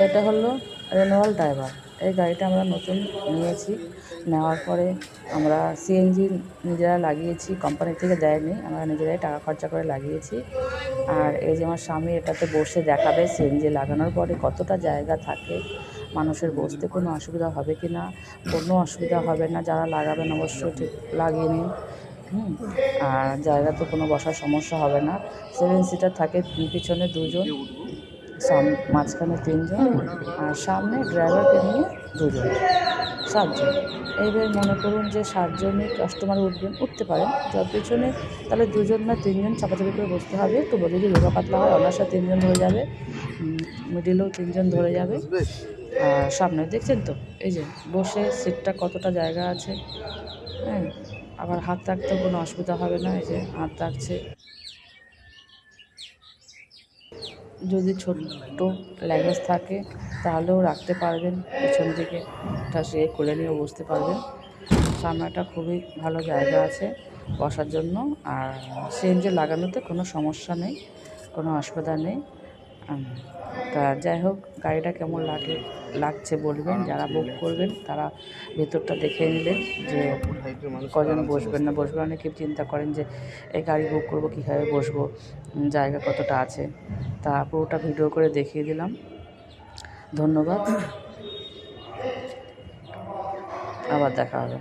এটা হলো রেনোয়াল ড্রাইভার। এই গাড়িটা আমরা নতুন নিয়েছি। নেওয়ার পরে আমরা সিএনজি নিজেরা লাগিয়েছি, কোম্পানি থেকে দেয়নি, আমরা নিজেরাই টাকা খরচা করে লাগিয়েছি। আর এই যে আমার স্বামী এটাতে বসে দেখাবে সিএনজি লাগানোর পরে কতটা জায়গা থাকে, মানুষের বসতে কোনো অসুবিধা হবে কি না। কোনো অসুবিধা হবে না, যারা লাগাবেন অবশ্যই ঠিক লাগিয়ে নিন। আর জায়গা তো কোনো বসার সমস্যা হবে না। 7 সিটার থাকে, পিছনে 2 জন, মাঝখানে 3 জন, আর সামনে ড্রাইভারকে নিয়ে 2 জন, 7 জন। এইবার মনে করুন যে 7 জনই কাস্টমার উঠতে পারেন। পেছনে তাহলে 2 জন না 3 জন চাপাচাপি করে বসতে হবে। একটু যদি রোগা পাতলা হয় অনায়াসে 3 জন ধরে যাবে, মিডিলেও 3 জন ধরে যাবে। আর সামনে দেখছেন তো, এই যে বসে সিটটা কতটা জায়গা আছে, হ্যাঁ। আবার হাত রাখতেও কোনো অসুবিধা হবে না, এই যে হাত রাখছে। যদি ছোট্ট লাগেজ থাকে তাহলেও রাখতে পারবেন পেছন দিকে, ওটা সে খুলে নিয়েও বসতে পারবেন। সামনেটা খুবই ভালো জায়গা আছে বসার জন্য। আর সিএনজি লাগানোতে কোনো সমস্যা নেই, কোনো অসুবিধা নেই। তা যাই হোক, গাড়িটা কেমন লাগছে বলবেন। যারা বুক করবেন তারা ভেতরটা দেখে নিলেন যে কজন বসবেন না বসবেন। অনেকে চিন্তা করেন যে এই গাড়ি বুক করবো, কীভাবে বসবো, জায়গা কতটা আছে। তা পুরোটা ভিডিও করে দেখিয়ে দিলাম। ধন্যবাদ, আবার দেখা হবে।